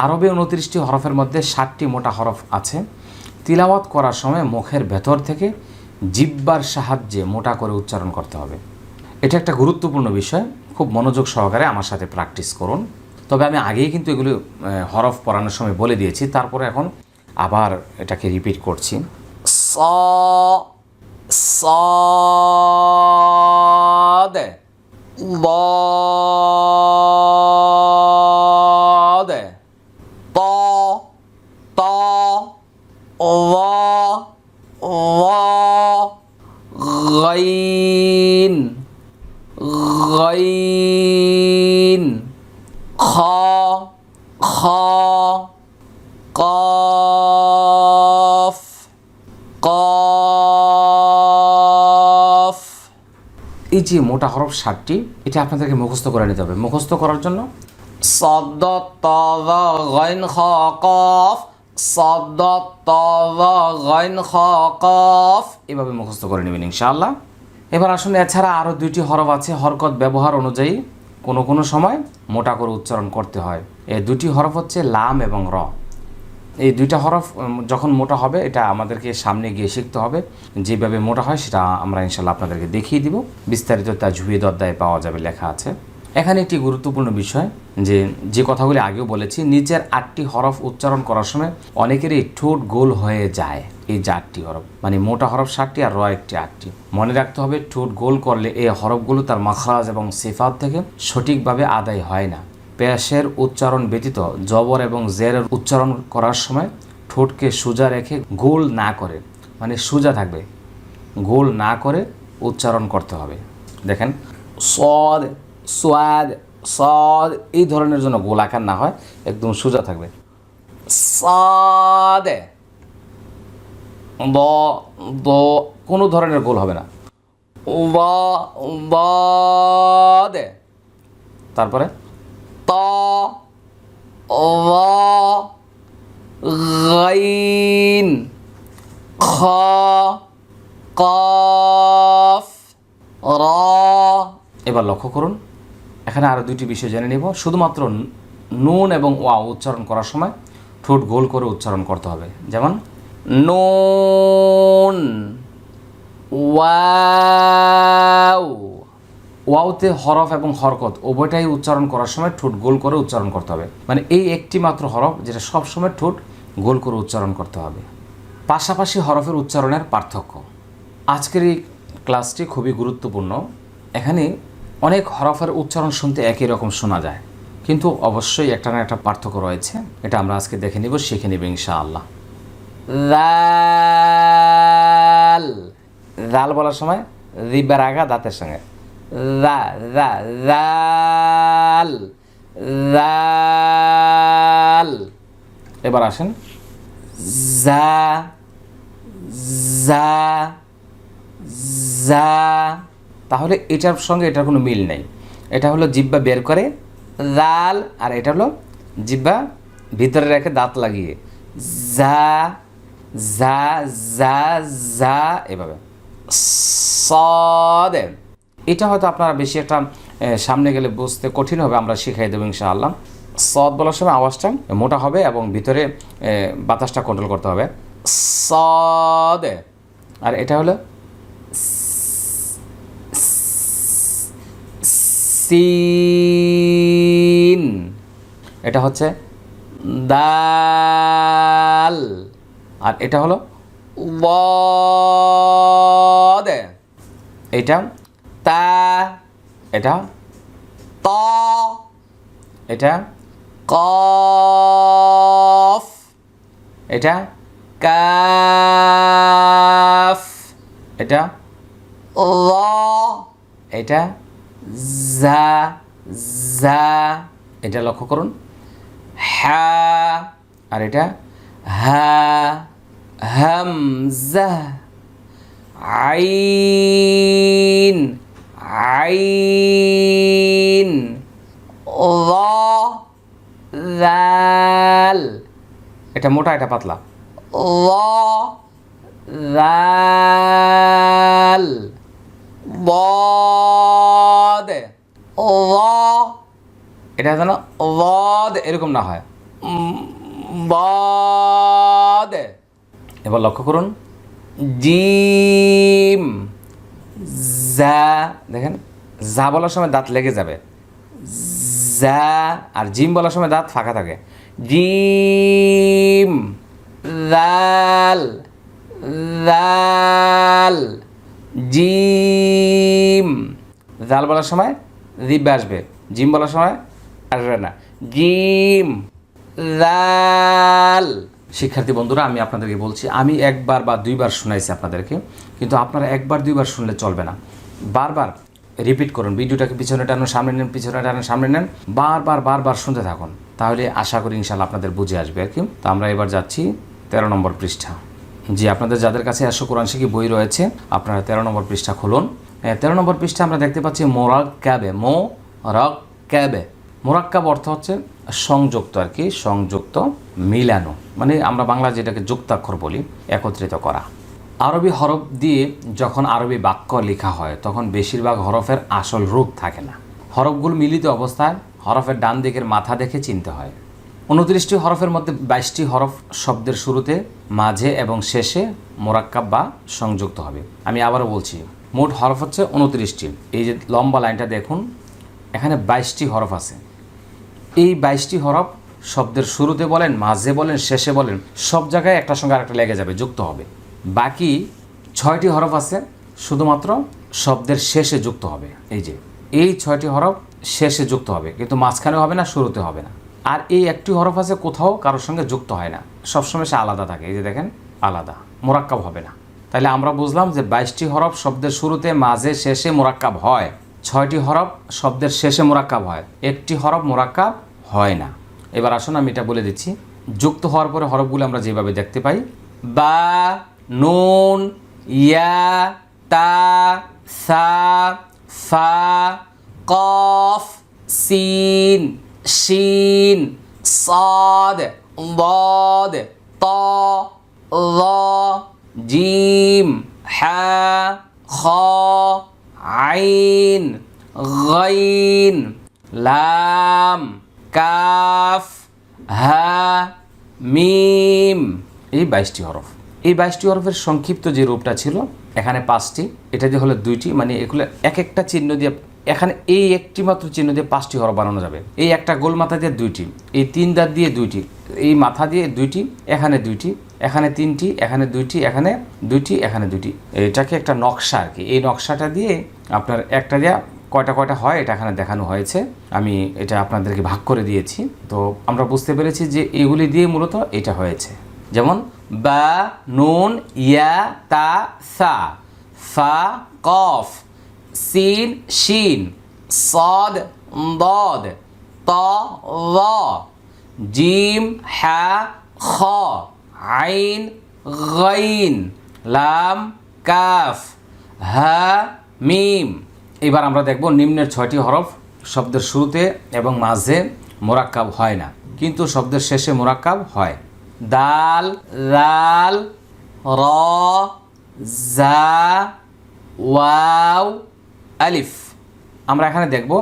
আরবে 29টি হরফের মধ্যে 60টি মোটা হরফ আছে। তিলাওয়াত করার সময় মুখের ভেতর থেকে জিহ্বার সাহায্যে মোটা করে উচ্চারণ করতে হবে। এটা একটা গুরুত্বপূর্ণ বিষয়, খুব মনোযোগ সহকারে আমার সাথে প্র্যাকটিস করুন। তবে আমি আগেই কিন্তু এগুলো হরফ পড়ানোর সময় বলে দিয়েছি, তারপরে এখন আবার এটাকে রিপিট করছি। صاد ضاد طا طا ظا ظا غين غين خا خا قاف قاف। এই যে মোটা হরফ 60টি, এটা আপনাদেরকে মুখস্থ করে নিতে হবে। মুখস্থ করার জন্য صاد طا ظا غين خا قاف صاد طا ظا غين خا قاف, এভাবে মুখস্থ করে নেবেন ইনশাআল্লাহ। এবার আসুন, এছাড়া আরও 2টি হরফ আছে, হরকত ব্যবহার অনুযায়ী কোনো কোনো সময় মোটা করে উচ্চারণ করতে হয়। এই 2টি হরফ হচ্ছে লাম এবং র। এই 2টা হরফ যখন মোটা হবে এটা আমাদেরকে সামনে গিয়ে শিখতে হবে। যেভাবে মোটা হয় সেটা আমরা ইনশাল্লাহ আপনাদেরকে দেখিয়ে দিব। বিস্তারিত তাজউইদ অধ্যায়ে পাওয়া যাবে, লেখা আছে। এখানে একটি গুরুত্বপূর্ণ বিষয়, যে কথাগুলি আগেও বলেছি, নিচের 8টি হরফ উচ্চারণ করার সময় অনেকেরই ঠোঁট গোল হয়ে যায়। এই যে 8টি হরফ, মানে মোটা হরফ 60টি আর র একটি 8টি। মনে রাখতে হবে, ঠোঁট গোল করলে এই হরফগুলো তার মাখরাজ এবং সিফাত থেকে সঠিকভাবে আদায় হয় না। পেশের উচ্চারণ ব্যতীত জবর এবং জেরের উচ্চারণ করার সময় ঠোঁটকে সোজা রেখে গোল না করে, মানে সোজা থাকবে, গোল না করে উচ্চারণ করতে হবে। দেখেন, সদ সোয়াদ সদ, এই ধরনের জন্য গোলাকার না হয়, একদম সোজা থাকবে। সাদ দ দ, কোনো ধরনের গোল হবে না। দে, তারপরে তা গাইন খা কাফ রা। এবার লক্ষ্য করুন, এখানে আরও 2টি বিষয় জেনে নেব। শুধুমাত্র নুন এবং ওয়া উচ্চারণ করার সময় ঠোঁট গোল করে উচ্চারণ করতে হবে। যেমন নুন ওয়াও, ওয়াওতে হরফ এবং হরকত উভয়টাই উচ্চারণ করার সময় ঠোঁট গোল করে উচ্চারণ করতে হবে। মানে এই একটি মাত্র হরফ যেটা সবসময় ঠোঁট গোল করে উচ্চারণ করতে হবে। পাশাপাশি হরফের উচ্চারণের পার্থক্য। আজকের এই ক্লাসটি খুবই গুরুত্বপূর্ণ। এখানে অনেক হরফের উচ্চারণ শুনতে একই রকম শোনা যায়, কিন্তু অবশ্যই একটা না একটা পার্থক্য রয়েছে। এটা আমরা আজকে দেখে নিব, শিখে নেব ইনশাআল্লাহ। জাল, জাল বলার সময় জিহ্বার আগা দাঁতের সঙ্গে জাল জাল। এবার আসেন, জা জা জা। তাহলে এটার সঙ্গে এটার কোনো মিল নেই। এটা হলো জিহ্বা বের করে জাল, আর এটা হলো জিহ্বা ভিতরে রেখে দাঁত লাগিয়ে জা জা জা জা, এভাবে সদ। এটা হয়তো আপনারা বেশি একটা সামনে গেলে বুঝতে কঠিন হবে, আমরা শিখাই দেবো ইনশাআল্লাহ। সদ বলার সময় আওয়াজটা মোটা হবে এবং ভিতরে বাতাসটা কন্ট্রোল করতে হবে, সদ। আর এটা হলো সিন, এটা হচ্ছে দাল, আর এটা হলো ওয়াদ, এটা তা, এটা তা, এটা কফ, এটা কাফ, এটা লা, এটা জা জা। এটা লক্ষ্য করুন, হা, আর এটা হা, হামজা, আইন আইন, লা জাল। এটা মোটা, এটা পাতলা, লা জাল বদ, লা। এটা যেন ওয়াদ এরকম না হয়, বাদ। এবার লক্ষ্য করুন, জিম, যা। দেখেন যা বলার সময় দাঁত লেগে যাবে, যা। আর জিম বলার সময় দাঁত ফাঁকা থাকে, জিম, দাল, দাল, জিম। জাল বলার সময় জিব্বা আসবে, জিম বলার সময় আসবে না, জিম, জাল। শিক্ষার্থী বন্ধুরা, আমি আপনাদেরকে বলছি, আমি একবার বা দুইবার শোনাইছি আপনাদেরকে, কিন্তু আপনারা একবার দুইবার শুনলে চলবে না, বারবার রিপিট করুন। ভিডিওটাকে পিছনে টানুন, সামনে নেন, পিছনে টানুন, সামনে নেন, বারবার শুনতে থাকুন, তাহলে আশা করি ইনশাল্লাহ আপনাদের বুঝে আসবে আর কি। তো আমরা এবার যাচ্ছি 13 নম্বর পৃষ্ঠা। জি, আপনাদের যাদের কাছে 100 কোরআন শিখি বই রয়েছে, আপনারা 13 নম্বর পৃষ্ঠা খুলুন। 13 নম্বর পৃষ্ঠা আমরা দেখতে পাচ্ছি মোরাক্কাবে, মোরাক্কাবে। মোরাক্কাব অর্থ হচ্ছে সংযুক্ত আর কি, সংযুক্ত, মিলানো, মানে আমরা বাংলা যেটাকে যুক্তাক্ষর বলি, একত্রিত করা। আরবি হরফ দিয়ে যখন আরবি বাক্য লেখা হয় তখন বেশিরভাগ হরফের আসল রূপ থাকে না। হরফগুলো মিলিত অবস্থায় হরফের ডান দিকের মাথা দেখে চিনতে হয়। 29টি হরফের মধ্যে 22টি হরফ শব্দের শুরুতে, মাঝে এবং শেষে মোরাক্কাব বা সংযুক্ত হবে। আমি আবারও বলছি, মোট হরফ হচ্ছে 29টি। এই যে লম্বা লাইনটা দেখুন, এখানে 22টি হরফ আছে। এই 22টি হরফ শব্দের শুরুতে বলেন, মাঝে বলেন, শেষে বলেন, সব জায়গায় একটার সঙ্গে আরেকটা লেগে যাবে, যুক্ত হবে। বাকি 6টি হরফ আছে শুধুমাত্র শব্দের শেষে যুক্ত হবে। এই যে এই 6টি হরফ শেষে যুক্ত হবে, কিন্তু মাঝখানে হবে না, শুরুতে হবে না। আর এই একটি হরফ আছে কোথাও কারোর সঙ্গে যুক্ত হয় না, সবসময় সে আলাদা থাকে। এই যে দেখেন, আলাদা, মোরাক্কাব হবে না। তাহলে আমরা বুঝলাম যে 22টি হরফ শব্দের শুরুতে, মাঝে, শেষে মোরাক্কাব হয়, 6টি হরফ শব্দের শেষে মোরাক্কাব হয়, একটি হরফ মোরাক্কাব হয় না। এবার আসুন আমি এটা বলে দিচ্ছি। যুক্ত হওয়ার পরে হরফগুলো আমরা যেভাবে দেখতে পাই, বা, নুন, ইয়া, তা, সা, ফা, কফ, সিন, শিন, সাদ, দাদ, তা, যা, জিম, হা, খা, আইন, গাইন, লাম, কাফ, হা, মিম। এই 22টি হরফ। এই 22টি হরফের সংক্ষিপ্ত যে রূপটা ছিল এখানে 5টি, এটা দিয়ে হলো 2টি, মানে এগুলো এক একটা চিহ্ন দিয়ে, এখানে এই একটি মাত্র চিহ্ন দিয়ে 5টি হরফ বানানো যাবে। এই একটা গোল মাথা দিয়ে 2টি, এই 3 দাঁত দিয়ে 2টি, এই মাথা দিয়ে 2টি, এখানে 2টি, এখানে 3টি, এখানে 2টি, এখানে 2টি, এখানে 2টি। এটাকে একটা নকশা আর কি। এই নকশাটা দিয়ে আপনার একটা দিয়ে কয়টা হয় এটা এখানে দেখানো হয়েছে। আমি এটা আপনাদেরকে ভাগ করে দিয়েছি। তো আমরা বুঝতে পেরেছি যে এগুলি দিয়ে মূলত এটা হয়েছে। যেমন বা, নুন, ইয়া, তা, সা, ফা, কফ, সিন, শিন, সাদ, দাদ, তা, যা, জিম, হা, খ, আইন, গাইন, লাম, কাফ, হা, মিম। এবার আমরা দেখব নিম্নের 6টি হরফ শব্দের শুরুতে এবং মাঝে মোরাক্কাব হয় না, কিন্তু শব্দের শেষে মোরাক্কাব হয়। দাল, রাল, র, জা, ওয়াও, আলিফ। আমরা এখানে দেখব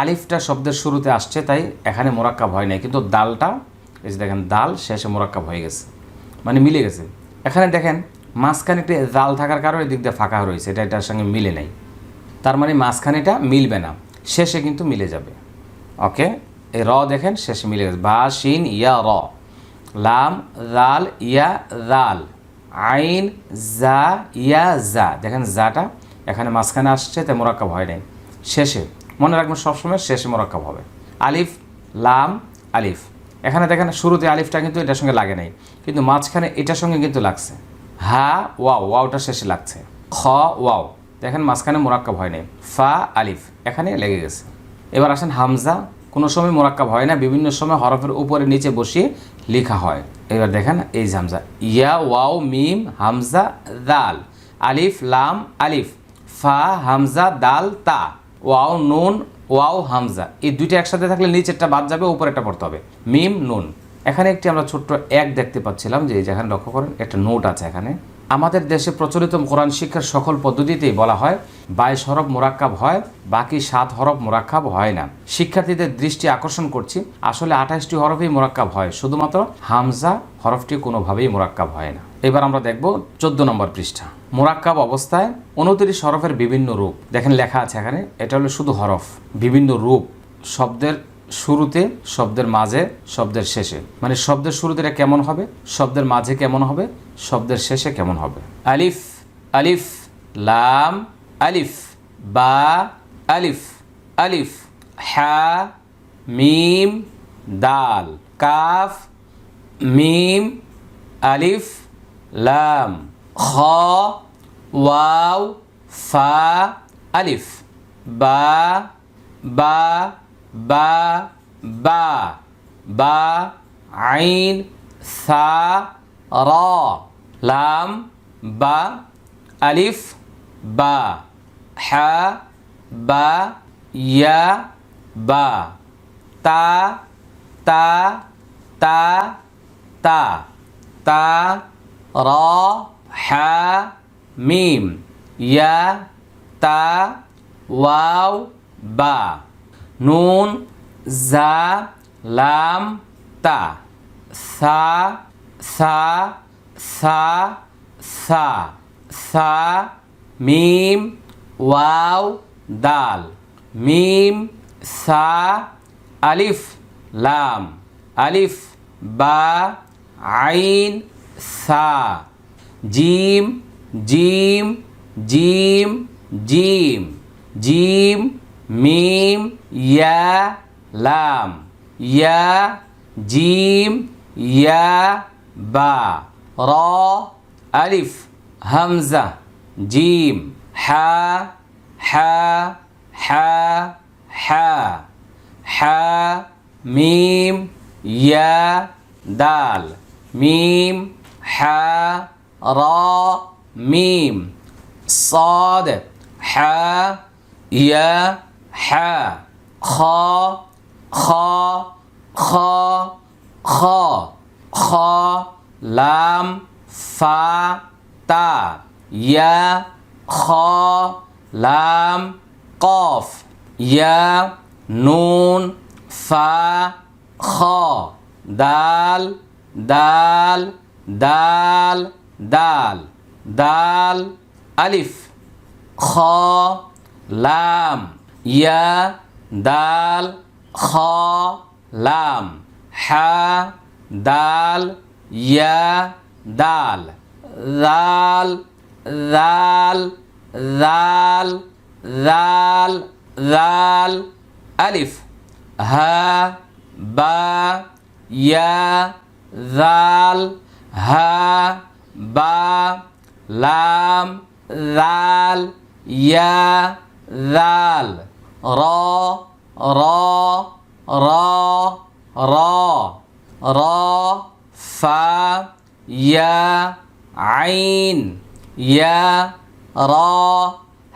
আলিফটা শব্দের শুরুতে আসছে, তাই এখানে মোরাক্কাব হয় নাই, কিন্তু দালটা, এই যে দেখেন, দাল শেষে মোরাক্কাব হয়ে গেছে, মানে মিলে গেছে। এখানে দেখেন মাঝখানে একটি জাল থাকার কারণে এদিক দিয়ে ফাঁকা রয়েছে, এটা এটার সঙ্গে মিলে নাই, তার মানে মাঝখানেটা মিলবে না, শেষে কিন্তু মিলে যাবে। ওকে, এই র দেখেন শেষে মিলে গেছে, বা, শিন, ইয়া, র, লাম, জাল, ইয়া, জাল, আইন, জা, ইয়া, জা। দেখেন জাটা এখানে মাঝখানে আসছে, তাই মোরাক্কাব হয় নাই, শেষে। মনে রাখবেন সবসময় শেষে মোরাক্কাব হবে। আলিফ, লাম, আলিফ। এখানে দেখেন শুরুতে আলিফটা কিন্তু এটার সঙ্গে লাগে নাই, কিন্তু মাঝখানে এটার সঙ্গে কিন্তু লাগছে। হা, ওয়াও, ওয়াওটা শেষে লাগছে। খ, ওয়াও, দেখেন মাঝখানে মোরাক্কাব হয় নাই। ফা, আলিফ, এখানে লেগে গেছে। এবার আসেন হামজা। কোনো সময় মোরাক্কাব হয় না, বিভিন্ন সময় হরফের উপরে নিচে বসিয়ে লেখা হয়। এবার দেখেন এই যে হামজা, ইয়া, ওয়াও, মিম, হামজা, দাল, আলিফ, লাম, আলিফ, ফা, হামজা, দাল, তা, ওয়াও, নুন, ওয়াও, হামজা। এই দুইটা একসাথে থাকলে নিচেরটা বাদ যাবে, উপরেরটা পড়তে হবে। মিম, নুন। এখানে একটি আমরা ছোট্ট এক দেখতে পাচ্ছিলাম, যে যেখানে লক্ষ্য করেন একটা নোট আছে এখানে, আমাদের দেশে প্রচলিত কোরআন শিক্ষার সকল পদ্ধতিতেই বলা হয় 22 হরফ মোরাক্কাব হয়, বাকি 7 হরফ মোরাক্কাব হয় না। শিক্ষার্থীদের দৃষ্টি আকর্ষণ করছি, আসলে 28টি হরফই মোরাক্কাব হয়, শুধুমাত্র হামজা হরফটি কোনোভাবেই মোরাক্কাব হয় না। এবার আমরা দেখব 14 নম্বর পৃষ্ঠা। মোরাক্কাব অবস্থায় 29 হরফের বিভিন্ন রূপ। দেখেন লেখা আছে এখানে, এটা হলো শুধু হরফ। বিভিন্ন রূপ শব্দের শুরুতে, শব্দের মাঝে, শব্দের শেষে। মানে শব্দের শুরুতে এটা কেমন হবে, শব্দের মাঝে কেমন হবে, শব্দের শেষে কেমন হবে। আলিফ, আলিফ, লাম, আলিফ, বা, আলিফ, আলিফ, হা, মিম, দাল, কাফ, মিম, আলিফ, লাম, খ, ওয়াও, ফা, আলিফ, বা, বা, বা, বা, বা, আইন, সা, র, লাম, বা, আলিফ, বা, হা, বা, ইয়া, বা, তা, তা, তা, তা, তা, র, হা, মিম, ইয়া, তা, ওয়াও, বা, নুন, জা, লাম, তা, সা, সা, সা, সা, সা, মিম, ওয়াও, দাল, মিম, সা, আলিফ, লাম, আলিফ, বা, আইন, সা, জিম, জিম, জিম, জিম, জিম, মিম, ইয়া, লাম, ইয়া, জিম, ইয়া, বা, র, আলিফ, হামজা, জিম, হা, হা, হা, হা, হা, মিম, ইয়া, দাল, মিম, হা, র, মিম, صاد, হা, ইয়া, হা, খ, খ, খ, খ, খ, লাম, ফা, তা, ইয়া, খ, লাম, কফ, ইয়া, নুন, ফা, খ, দাল, দাল, দাল, দাল, দাল, আলিফ, খ, লাম, ইয়া, দাল, খ, লাম, হা, দাল, ইয়া, দাল, দাল, দাল, দাল, দাল, দাল, আলিফ, হা, বা, ইয়া, দাল, হা, বা, লাম, দাল, ইয়া, দাল, র, র, র, র, র, ফা, ইয়া, আইন, ইয়া, র,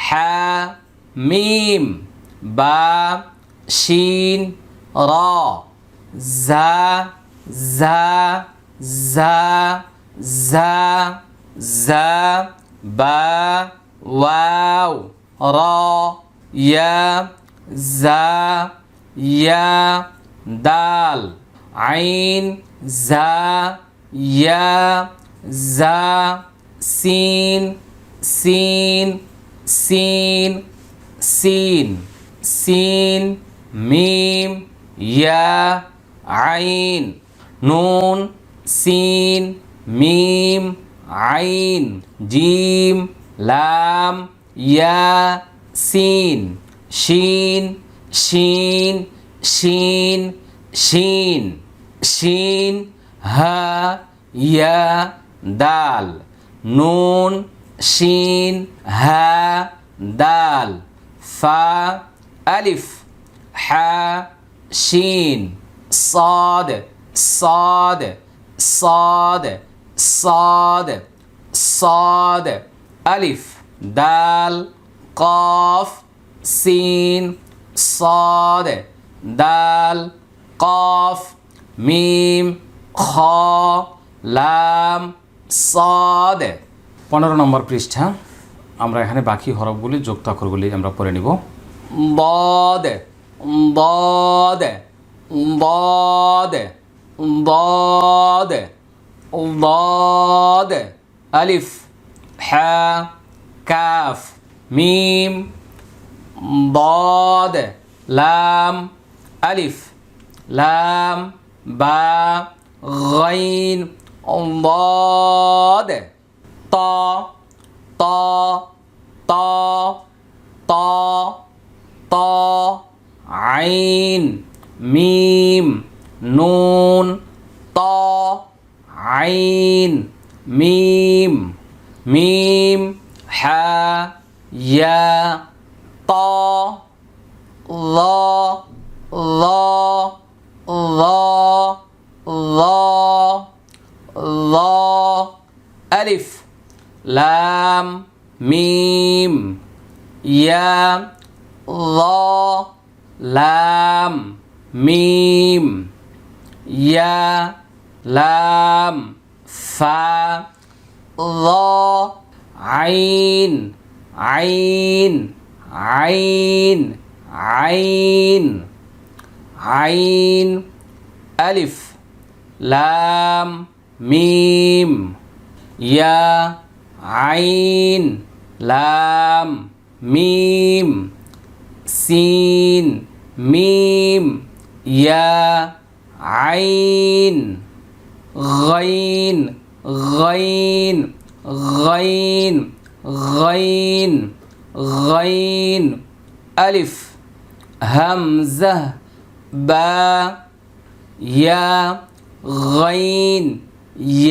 হা, মিম, বা, শিন, র, জা, জা, জা, জা, জা, বা, ওয়াও, র, ইয়া, জা, ইয়া, দাল, আইন, জা, ইয়া, জা, সিন, সিন, সিন, সিন, সিন, মিম, ইয়া, আইন, নুন, সিন, মিম, আইন, জিম, লাম, ইয়া, সিন, শিন, শিন, শিন, শিন, শিন, হা, ইয়া, দাল, নুন, শিন, হা, দাল, ফা, আলিফ, হা, শিন, صاد, صاد, صاد, صاد, صاد, ألف, دال, قاف, سين, صاد, دال, قاف, ميم, خا, লাম, صاد। 15 নম্বর পৃষ্ঠা। আমরা এখানে বাকি হরফগুলি যুক্ত অক্ষরগুলি আমরা পড়ে নিব। ضاد ضاد ضاد ضاد ضاد ألف حاء كاف ميم ضاد لام ألف لام با غين ضاد طا طا طا طا طا عين ميم نون طا عين ميم ميم حا يا طا ظا ظا ظا ظا ظا ألف لام ميم يا ظا لام ميم يا لام فا ظا عين عين عين عين عين ألف لام ميم يا عين لام ميم سين ميم يا عين غين غين غين غين غين ألف همزة با يا غين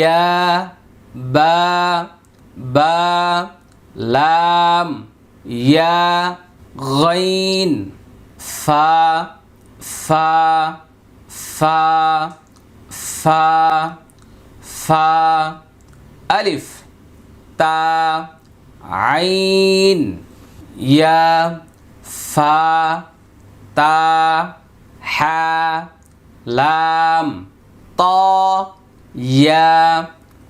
يا با با لام يا غين فا فا فا فا فا ألف تا عين يا فا تا حا لام طا يا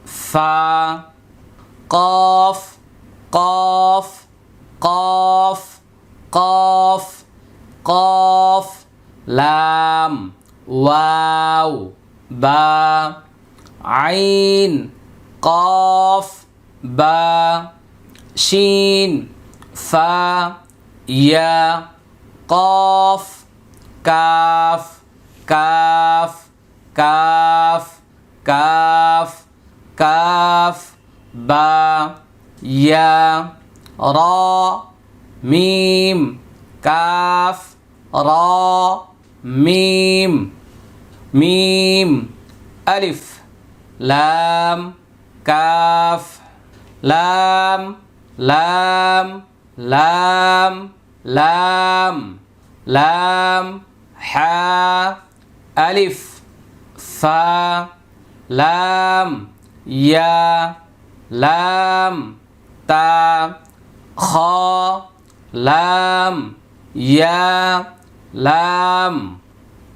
فا قاف قاف قاف قاف قاف لام واو با عين قاف با شين فا يا قاف كاف كاف كاف كاف كاف با يا را ميم كاف را ميم ميم ألف لام كاف لام لام لام لام لام حا ألف فا لام يا لام تا خا لام يا لام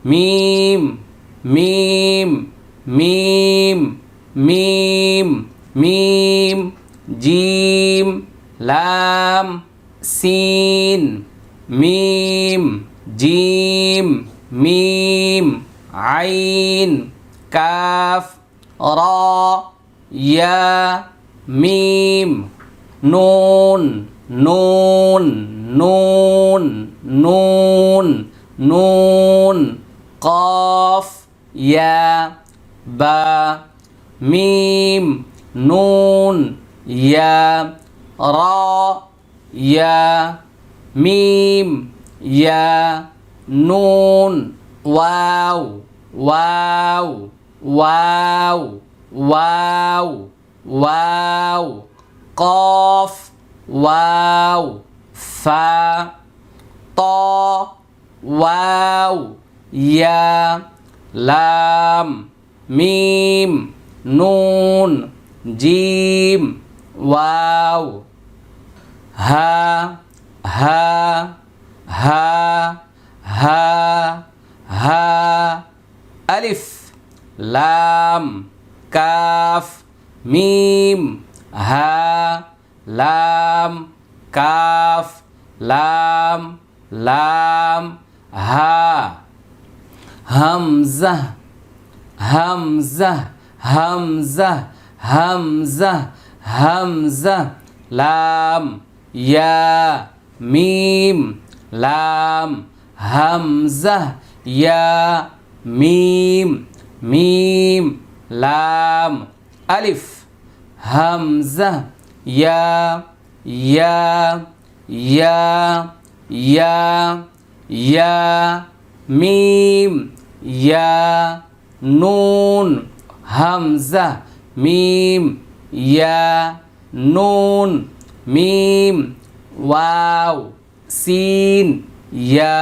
ميم ميم ميم ميم ميم جيم لام سين ميم جيم ميم عين كاف را يا ميم نون نون نون نون نون قاف يا با ميم نون يا را يا ميم يا نون واو واو واو واو واو قاف واو فا طا واو يا لام ميم نون جيم واو ها ها ها ها ها ألف لام كاف ميم হা লাম কাফ লাম লাম হা হামজা হামজা হামজা হামজা হামজা লাম ইয়া মিম লাম হামজা ইয়া মিম মিম লাম আলিফ হামজা ইয়া ইয়া ইয়া ইয়া ইয়া মিম ইয়া নুন হামজা মিম ইয়া নুন মিম ওয়াও সিন ইয়া